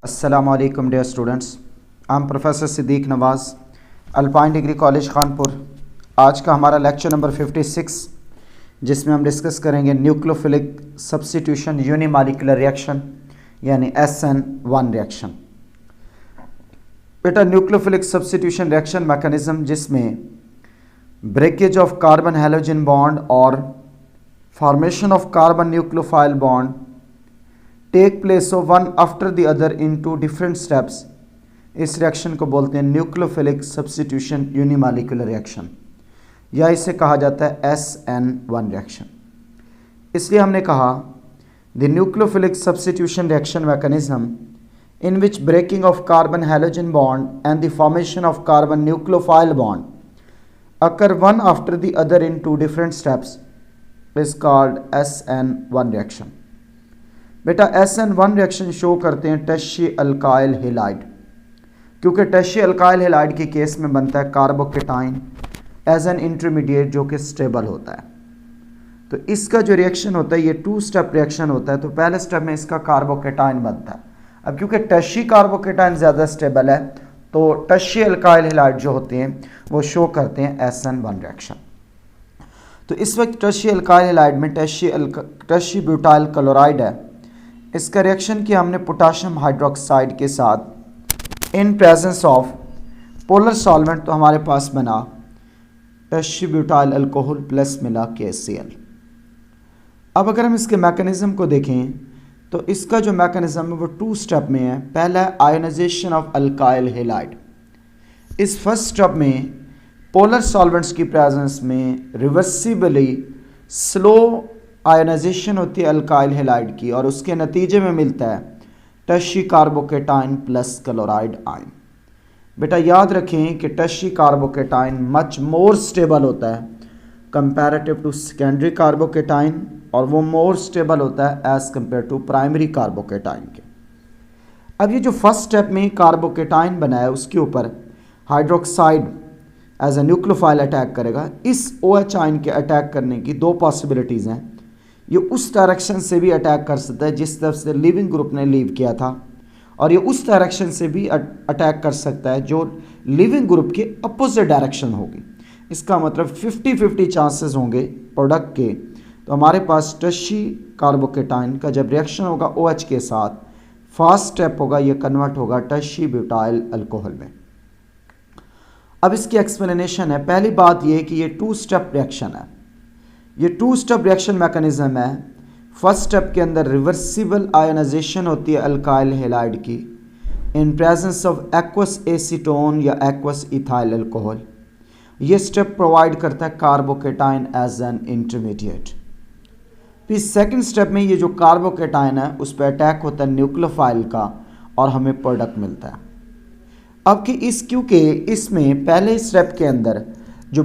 Assalamu alaikum dear students. I'm Professor Siddiq Nawaz, alpine degree college Kanpur. आज का हमारा lecture number 56 जिसमें हम डिस्कस करेंगे न्यूक्लियोफिलिक सब्स्टिट्यूशन यूनिमॉलिक्यूलर रिएक्शन यानी SN1 रिएक्शन। बेटा न्यूक्लियोफिलिक सब्स्टिट्यूशन रिएक्शन मैकेनिज्म जिसमें breakage of carbon halogen bond और formation of carbon nucleophile bond take place of one after the other into different steps, इस reaction को बोलते हैं nucleophilic substitution unimolecular reaction या इसे कहा जाता है SN1 रिएक्शन। इसलिए हमने कहा the nucleophilic substitution reaction mechanism in which breaking of carbon halogen bond and the formation of carbon nucleophile bond occur one after the other in two different steps is called SN1 reaction। बेटा SN1 reaction show करते हैं tertiary alkyl halide, क्योंकि tertiary alkyl halide के case में बनता है carbocation as an intermediate जो कि स्टेबल होता है। तो इसका जो रिएक्शन होता है ये टू स्टेप रिएक्शन होता है। तो पहले स्टेप में इसका कार्बोकेटाइन बनता है। अब क्योंकि टर्शियरी कार्बोकेटाइन ज़्यादा स्टेबल है तो टर्शियरी अल्काइल हैलाइड जो होते हैं वो शो करते हैं SN1 रिएक्शन। तो इस वक्त टर्शियरी अल्काइल हैलाइड में टर्शियरी ब्यूटाइल क्लोराइड है। इसका रिएक्शन किया हमने पोटाशियम हाइड्रोक्साइड के साथ in presence of polar solvent, तो हमारे पास बना टर्शियरी ब्यूटाइल अल्कोहल प्लस मिला KCl। अब अगर हम इसके मैकेनिज्म को देखें तो इसका जो मैकेनिज्म है वो टू स्टेप में है। पहला है आयोनाइजेशन ऑफ अल्काइल हैलाइड। इस फर्स्ट स्टेप में पोलर सॉल्वेंट्स की प्रेजेंस में रिवर्सिबली स्लो आयोनाइजेशन होती है अल्काइल हैलाइड की और उसके नतीजे में मिलता है tertiary carbocation plus chloride ion. बेटा याद रखें कि tertiary carbocation much more stable होता है कंपैरेटिव टू सेकेंडरी कार्बोकेटाइन और वो मोर स्टेबल होता है as compare to primary carbocation के। अब ये जो फर्स्ट स्टेप में कार्बोकेटाइन बना है उसके ऊपर hydroxide as a nucleophile attack करेगा। इस OH आयन के अटैक करने की दो पॉसिबिलिटीज़ हैं। ये उस डायरेक्शन से भी अटैक कर सकता है जिस तरफ से लिविंग ग्रुप ने लीव किया था, और ये उस डायरेक्शन से भी अटैक कर सकता है जो लिविंग ग्रुप के अपोजिट डायरेक्शन होगी। इसका मतलब 50-50 चांसेस होंगे प्रोडक्ट के। तो हमारे पास टर्शियरी कार्बोकेटाइन का जब रिएक्शन होगा OH के साथ, फर्स्ट स्टेप होगा ये कन्वर्ट होगा टर्शियरी ब्यूटाइल अल्कोहल में। अब इसकी एक्सप्लेनेशन है। पहली बात ये कि ये टू स्टेप रिएक्शन है। ये टू स्टेप रिएक्शन मैकेनिज्म है। फर्स्ट स्टेप के अंदर रिवर्सिबल आयोनाइजेशन होती है अल्काइल हैलाइड की in presence of aqueous acetone या एक्वस इथाइल अल्कोहल। ये स्टेप प्रोवाइड करता है कार्बोकेटाइन एज एन इंटरमीडिएट। फिर सेकंड स्टेप में ये जो कार्बोकेटाइन है उस पर अटैक होता है न्यूक्लियोफाइल का और हमें प्रोडक्ट मिलता है। अब कि क्योंकि इसमें पहले स्टेप के अंदर जो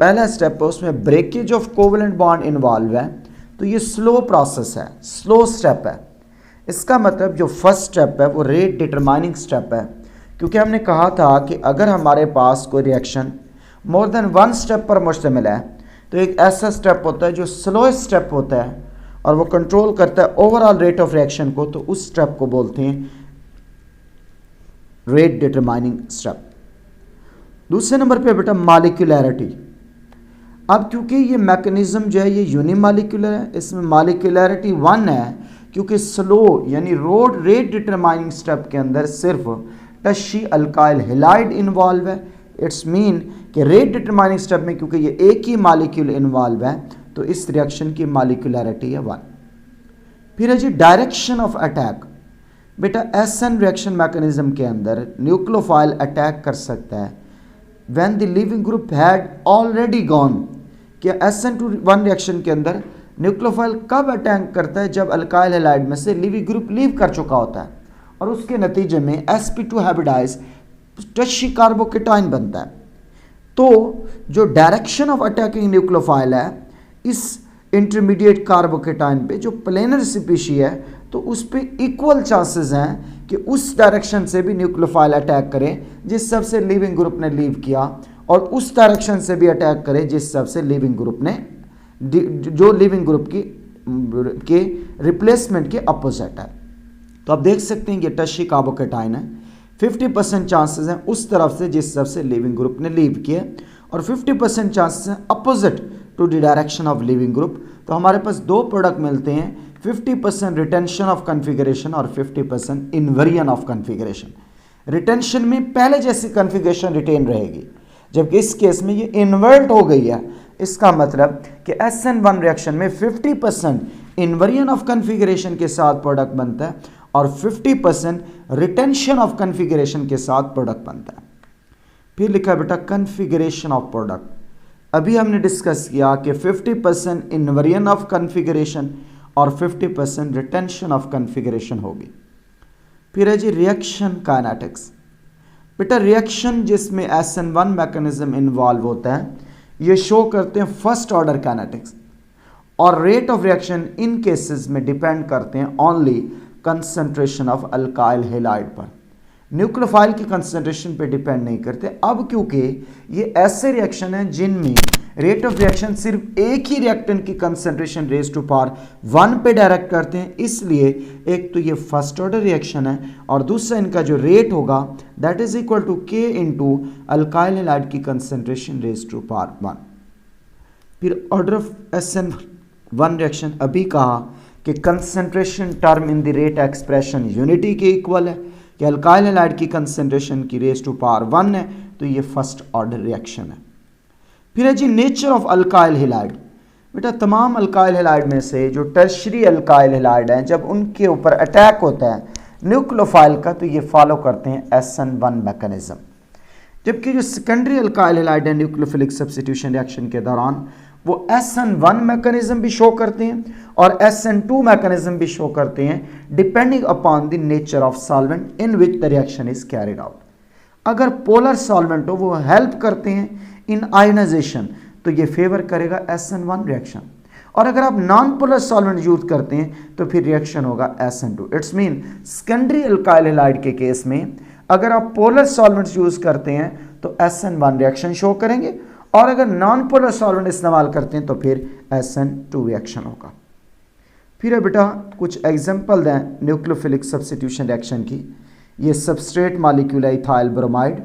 पहला स्टेप है उसमें breakage of covalent bond involve है, तो ये स्लो प्रोसेस है, स्लो स्टेप है। इसका मतलब जो फर्स्ट स्टेप है वो रेट डिटरमाइनिंग स्टेप है, क्योंकि हमने कहा था कि अगर हमारे पास कोई reaction more than one step पर मुश्तमिल है तो एक ऐसा स्टेप होता है जो स्लोएस्ट स्टेप होता है और वो कंट्रोल करता है ओवरऑल रेट ऑफ रिएक्शन को, तो उस स्टेप को बोलते हैं रेट डिटरमाइनिंग स्टेप। दूसरे नंबर पे बेटा मॉलिक्यूलैरिटी। अब क्योंकि ये मैकेनिज्म जो है ये यूनिमॉलिक्यूलर है, इसमें मॉलिक्यूलैरिटी 1 है क्योंकि स्लो यानी रोड रेट डिटरमाइनिंग स्टेप के अंदर सिर्फ टर्शियरी अल्काइल हैलाइड इन्वॉल्व है। इट्स मीन कि रेट डिटरमाइनिंग स्टेप में क्योंकि ये एक ही मॉलिक्यूल इन्वॉल्व है तो इस रिएक्शन की मॉलिक्यूलैरिटी है 1। फिर है जी डायरेक्शन ऑफ अटैक। बेटा SN रिएक्शन मैकेनिज्म के अंदर न्यूक्लियोफाइल अटैक कर सकता है when the leaving group had already gone. कि SN1 रिएक्शन के अंदर न्यूक्लियोफाइल कब अटैक करता है? जब अल्काइल हैलाइड में से लिविंग ग्रुप लीव कर चुका होता है और उसके नतीजे में sp2 हाइब्रिडाइज टर्शियरी कार्बोकेटाइन बनता है। तो जो डायरेक्शन ऑफ अटैकिंग न्यूक्लियोफाइल है इस इंटरमीडिएट कार्बोकेटाइन पे जो प्लेनर स्पीशी है तो उस पे इक्वल चांसेस हैं कि उस डायरेक्शन से भी न्यूक्लियोफाइल अटैक करे जिस सब से लिविंग ग्रुप ने लीव किया और उस डायरेक्शन से भी अटैक करे जिस सब से लिविंग ग्रुप ने जो लिविंग ग्रुप के रिप्लेसमेंट के अपोजिट है। तो आप देख सकते हैं ये टर्शियरी कार्बोकेटाइन है। 50% चांसेस हैं उस तरफ से जिस तरफ से लीविंग ग्रुप ने लीव किया, और 50% चांसेस हैं opposite to the direction of leaving group. तो हमारे पास दो प्रोडक्ट मिलते हैं, 50% रिटेंशन ऑफ कन्फिगरेशन और 50% इन्वर्जन ऑफ कन्फिगरेशन। रिटेंशन में पहले जैसी कन्फिगरेशन रिटेन रहेगी, जबकि इस केस में ये इन्वर्ट हो गई है। इसका मतलब कि SN1 रिएक्शन में 50% इन्वर्जन ऑफ कन्फिगरेशन के साथ प्रोडक्ट बनता है और 50% रिटेंशन ऑफ कन्फिगरेशन के साथ प्रोडक्ट बनता है। फिर लिखा बेटा कन्फिगरेशन ऑफ प्रोडक्ट। अभी हमने डिस्कस किया कि 50% इन्वर्जन ऑफ कन्फिगरेशन और 50% रिटेंशन ऑफ कन्फिगरेशन होगी। फिर है जी रिएक्शन काइनेटिक्स। बेटा रिएक्शन जिसमें SN1 मैकेनिज्म इन्वॉल्व होता है, ये शो करते हैं फर्स्ट ऑर्डर काइनेटिक्स, और rate of reaction in cases में डिपेंड करते हैं only concentration of alkyl halide पर, न्यूक्लियोफाइल की कंसंट्रेशन पे डिपेंड नहीं करते। अब क्योंकि ये ऐसे रिएक्शन हैं जिनमें रेट ऑफ रिएक्शन सिर्फ एक ही रिएक्टेंट की कंसंट्रेशन रेज टू पावर 1 पे डायरेक्ट करते हैं, इसलिए एक तो ये फर्स्ट ऑर्डर रिएक्शन है और दूसरा इनका जो रेट होगा that is equal to K into alkyl halide की कंसंट्रेशन रेज टू पावर 1। फिर ऑर्डर ऑफ SN1 रिएक्शन अभी कहा कि concentration term in the rate expression unity के इक्वल है, कि अल्काइल हैलाइड की कंसंट्रेशन की रेज टू पावर 1 है, तो ये फर्स्ट ऑर्डर रिएक्शन है। फिर है जी नेचर ऑफ अल्काइल हैलाइड। बेटा तमाम अल्काइल हैलाइड में से जो टर्शियरी अल्काइल हैलाइड हैं, जब उनके ऊपर अटैक होता है न्यूक्लियोफाइल का, तो ये फॉलो करते हैं SN1 मैकेनिज्म, जबकि जो सेकेंडरी अल्काइल हैलाइड है न्यूक्लियोफिलिक सब्स्टिट्यूशन रिएक्शन के दौरान वो SN1 मैकेनिज्म भी शो करते हैं और SN2 मैकेनिज्म भी शो करते हैं, depending upon the nature of solvent in which the reaction is carried out. अगर पोलर सॉल्वेंट हो वो हेल्प करते हैं इन आयोनाइजेशन, तो ये फेवर करेगा SN1 रिएक्शन, और अगर आप नॉन पोलर सॉल्वेंट यूज करते हैं तो फिर रिएक्शन होगा SN2। It's mean secondary alkyl halide के केस में अगर आप पोलर सॉल्वेंट्स यूज करते हैं तो SN1 रिएक्शन शो करेंगे, और अगर नॉन पोलर सॉल्वेंट इस्तेमाल करते हैं तो फिर SN2 रिएक्शन होगा। फिर है बेटा कुछ एग्जांपल दें न्यूक्लियोफिलिक सब्स्टिट्यूशन रिएक्शन की। ये सबस्ट्रेट मॉलिक्यूल है इथाइल ब्रोमाइड,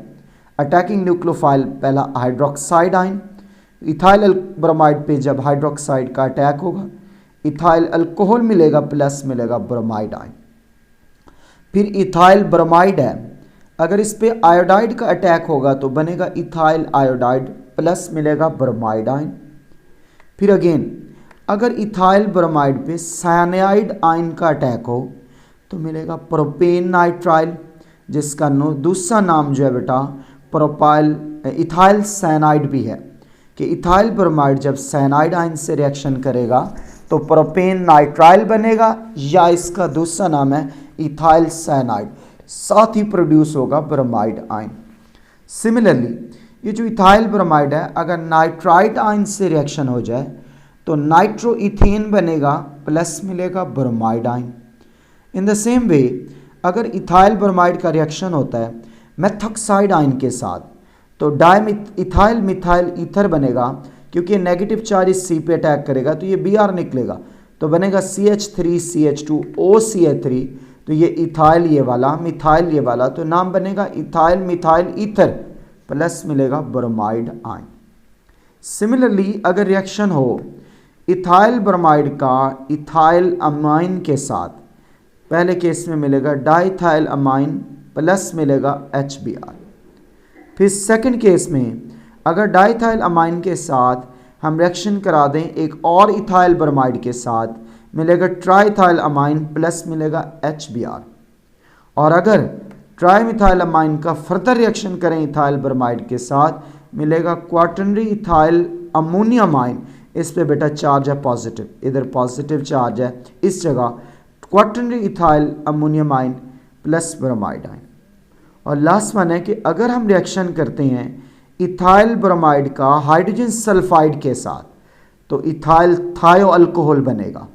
अटैकिंग न्यूक्लियोफाइल पहला हाइड्रोक्साइड आयन, इथाइल ब्रोमाइड पे जब हाइड्रोक्साइड का अटैक होगा इथाइल अल्कोहल मिलेगा प्लस मिलेगा ब्रोमाइड आयन। फिर इथाइल ब्रोमाइड है, अगर इस पे आयोडाइड का अटैक होगा तो बनेगा इथाइल आयोडाइड प्लस मिलेगा ब्रोमाइड आयन। फिर अगेन अगर इथाइल ब्रोमाइड पे साइनाइड आयन का अटैक हो तो मिलेगा प्रोपेन नाइट्राइल, जिसका दूसरा नाम जो है बेटा प्रोपाइल इथाइल साइनाइड भी है, कि इथाइल ब्रोमाइड जब साइनाइड आयन से रिएक्शन करेगा तो प्रोपेन नाइट्राइल बनेगा, या इसका दूसरा नाम है इथाइल साइनाइड, साथ ही प्रोड्यूस होगा ब्रोमाइड आयन। सिमिलरली ये जो इथाइल ब्रोमाइड है अगर नाइट्राइट आयन से रिएक्शन हो जाए तो नाइट्रो इथेन बनेगा प्लस मिलेगा bromide ion. In the same way अगर इथाइल ब्रोमाइड का रिएक्शन होता है मेथॉक्साइड आयन के साथ तो इथाइल मिथाइल ईथर बनेगा, क्योंकि नेगेटिव चार्ज इस C पे अटैक करेगा तो ये Br निकलेगा, तो बनेगा CH3CH2OCH3, तो ये इथाइल ये वाला मिथाइल ये वाला, तो नाम बनेगा इथाइल मिथाइल ईथर प्लस मिलेगा ब्रोमाइड आयन। सिमिलरली अगर रिएक्शन हो इथाइल ब्रोमाइड का इथाइल अमाइन के साथ, पहले केस में मिलेगा डाइथाइल अमाइन प्लस मिलेगा HBr। फिर सेकंड केस में अगर डाइथाइल अमाइन के साथ हम रिएक्शन करा दें एक और इथाइल ब्रोमाइड के साथ, मिलेगा ट्राइथाइल अमाइन प्लस मिलेगा HBr। और अगर ट्राइमिथाइल अमाइन का फर्दर रिएक्शन करें इथाइल ब्रोमाइड के साथ, मिलेगा क्वाटर्नरी इथाइल अमोनियम आयन, इस पे बेटा चार्ज है पॉजिटिव, इधर पॉजिटिव चार्ज है, इस जगह quaternary ethyl ammonium ion plus bromide ion. और लास्ट वन है कि अगर हम रिएक्शन करते हैं इथाइल ब्रोमाइड का हाइड्रोजन सल्फाइड के साथ तो इथाइल थायो अल्कोहल बनेगा।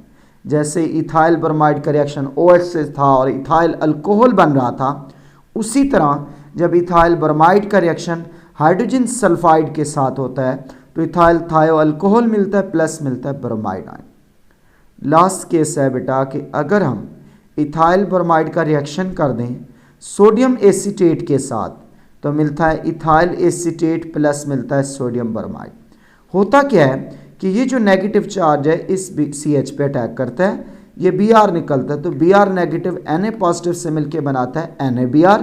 जैसे इथाइल ब्रोमाइड का रिएक्शन OH से था और इथाइल अल्कोहल बन रहा था, उसी तरह जब इथाइल ब्रोमाइड का रिएक्शन हाइड्रोजन सल्फाइड के साथ होता है तो इथाइल थायो अल्कोहल मिलता है प्लस मिलता है ब्रोमाइड आयन। लास्ट केस है बेटा कि अगर हम इथाइल ब्रोमाइड का रिएक्शन कर दें सोडियम एसीटेट के साथ, तो मिलता है इथाइल एसीटेट प्लस मिलता है सोडियम ब्रोमाइड। होता क्या है कि ये जो नेगेटिव चार्ज है इस CH पे अटैक करता है, ये Br निकलता है, तो Br नेगेटिव Na पॉजिटिव से मिलके बनाता है NaBr,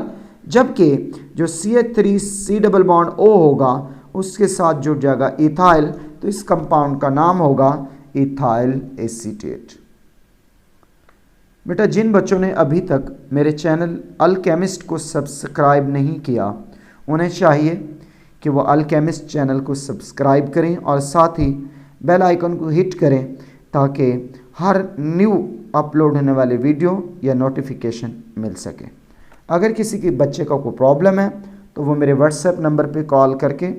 जबकि जो CH3C डबल बॉन्ड O होगा उसके साथ जुड़ जाएगा इथाइल, तो इस कंपाउंड का नाम होगा इथाइल एसीटेट। बेटा जिन बच्चों ने अभी तक मेरे चैनल अल्केमिस्ट को सब्सक्राइब नहीं किया, उन्हें चाहिए कि वो अल्केमिस्ट चैनल को सब्सक्राइब करें और साथ ही बेल आइकन को हिट करें ताकि हर न्यू अपलोड होने वाले वीडियो या नोटिफिकेशन मिल सके। अगर किसी के बच्चे का कोई प्रॉब्लम है तो वो मेरे व्हाट्सएप नंबर पे कॉल करके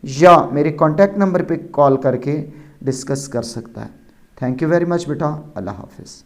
या मेरे कॉन्टैक्ट नंबर पे कॉल करके डिस्कस कर सकता है। थैंक यू वेरी मच बेटा, अल्लाह हाफिज़।